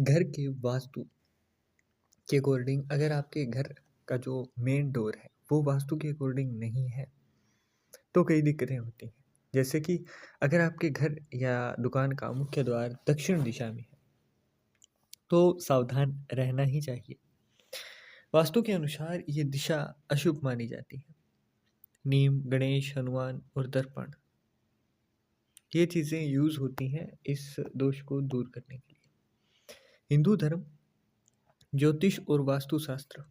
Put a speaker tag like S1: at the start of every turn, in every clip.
S1: घर के वास्तु के अकॉर्डिंग अगर आपके घर का जो मेन डोर है वो वास्तु के अकॉर्डिंग नहीं है तो कई दिक्कतें होती हैं। जैसे कि अगर आपके घर या दुकान का मुख्य द्वार दक्षिण दिशा में है तो सावधान रहना ही चाहिए। वास्तु के अनुसार ये दिशा अशुभ मानी जाती है। नीम, गणेश, हनुमान और दर्पण ये चीज़ें यूज़ होती हैं इस दोष को दूर करने के लिए। हिंदू धर्म, ज्योतिष और वास्तुशास्त्र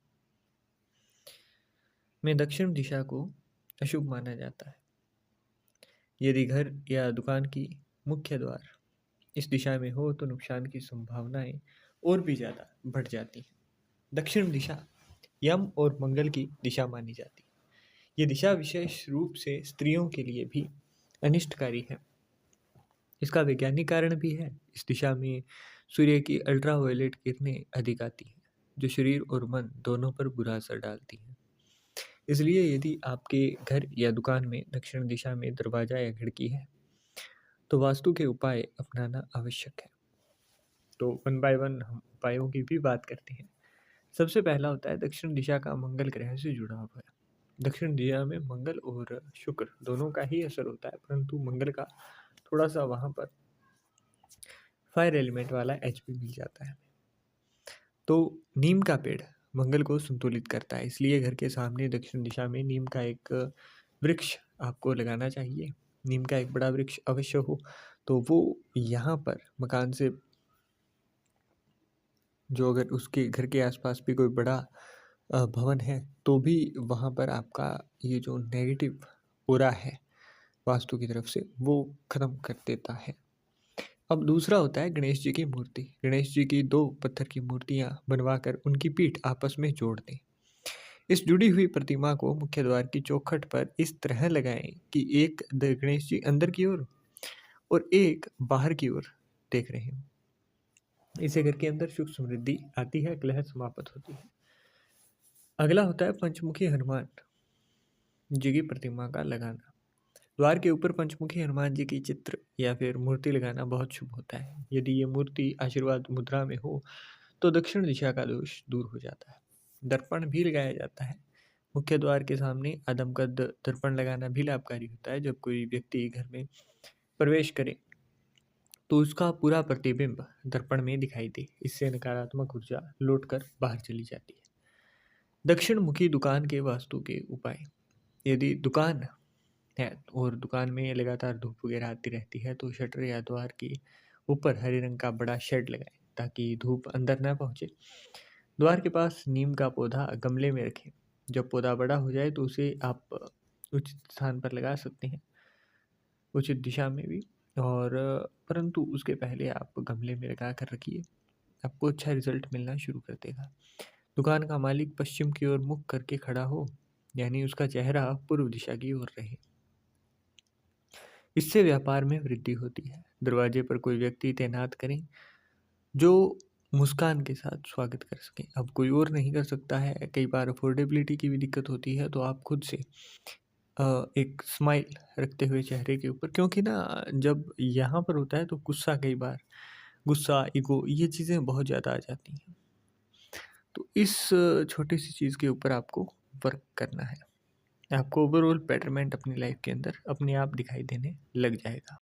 S1: में दक्षिण दिशा को अशुभ माना जाता है। यदि घर या दुकान की मुख्य द्वार इस दिशा में हो तो नुकसान की संभावनाएं और भी ज़्यादा बढ़ जाती हैं। दक्षिण दिशा यम और मंगल की दिशा मानी जाती है। ये दिशा विशेष रूप से स्त्रियों के लिए भी अनिष्टकारी है। इसका वैज्ञानिक कारण भी है। इस दिशा में सूर्य की अल्ट्रावायलेट किरणें अधिक आती हैं जो शरीर और मन दोनों पर बुरा असर डालती हैं। इसलिए यदि आपके घर या दुकान में दक्षिण दिशा में दरवाजा या खिड़की है तो वास्तु के उपाय अपनाना आवश्यक है। तो वन बाय वन हम उपायों की भी बात करते हैं। सबसे पहला होता है दक्षिण दिशा का मंगल ग्रह से जुड़ा हुआ है। दक्षिण दिशा में मंगल और शुक्र दोनों का ही असर होता है, परंतु मंगल का थोड़ा सा वहाँ पर फायर एलिमेंट वाला एच भी मिल जाता है। तो नीम का पेड़ मंगल को संतुलित करता है, इसलिए घर के सामने दक्षिण दिशा में नीम का एक वृक्ष आपको लगाना चाहिए। नीम का एक बड़ा वृक्ष अवश्य हो, तो वो यहाँ पर मकान से जो अगर उसके घर के आसपास भी कोई बड़ा भवन है तो भी वहाँ पर आपका ये जो नेगेटिव ऑरा है वास्तु की तरफ से वो ख़त्म कर देता है। अब दूसरा होता है गणेश जी की मूर्ति। गणेश जी की 2 पत्थर की मूर्तियाँ बनवाकर उनकी पीठ आपस में जोड़ दें। इस जुड़ी हुई प्रतिमा को मुख्य द्वार की चौखट पर इस तरह लगाएं कि एक गणेश जी अंदर की ओर और एक बाहर की ओर देख रहे हों। इससे घर के अंदर सुख समृद्धि आती है, कलह समाप्त होती है। अगला होता है पंचमुखी हनुमान जी की प्रतिमा का लगाना। द्वार के ऊपर पंचमुखी हनुमान जी की चित्र या फिर मूर्ति लगाना बहुत शुभ होता है। यदि ये मूर्ति आशीर्वाद मुद्रा में हो तो दक्षिण दिशा का दोष दूर हो जाता है। दर्पण भी लगाया जाता है। मुख्य द्वार के सामने आदमकद दर्पण लगाना भी लाभकारी होता है। जब कोई व्यक्ति घर में प्रवेश करे तो उसका पूरा प्रतिबिंब दर्पण में दिखाई दे। इससे नकारात्मक ऊर्जा लौटकर बाहर चली जाती है। दक्षिण मुखी दुकान के वास्तु के उपाय। यदि दुकान है और दुकान में लगातार धूप वगैरह आती रहती है तो शटर या द्वार के ऊपर हरे रंग का बड़ा शेड लगाएं ताकि धूप अंदर ना पहुंचे। द्वार के पास नीम का पौधा गमले में रखें। जब पौधा बड़ा हो जाए तो उसे आप उचित स्थान पर लगा सकते हैं, उचित दिशा में भी, और परंतु उसके पहले आप गमले में लगा कर रखिए, आपको अच्छा रिजल्ट मिलना शुरू कर देगा। दुकान का मालिक पश्चिम की ओर मुख करके खड़ा हो, यानी उसका चेहरा पूर्व दिशा की ओर रहे। इससे व्यापार में वृद्धि होती है। दरवाजे पर कोई व्यक्ति तैनात करें जो मुस्कान के साथ स्वागत कर सके। अब कोई और नहीं कर सकता है, कई बार अफोर्डेबिलिटी की भी दिक्कत होती है, तो आप खुद से एक स्माइल रखते हुए चेहरे के ऊपर, क्योंकि ना जब यहाँ पर होता है तो गुस्सा, कई बार गुस्सा, ईगो, ये चीज़ें बहुत ज़्यादा आ जाती हैं। तो इस छोटी सी चीज़ के ऊपर आपको वर्क करना है। आपको ओवरऑल बेटरमेंट अपनी लाइफ के अंदर अपने आप दिखाई देने लग जाएगा।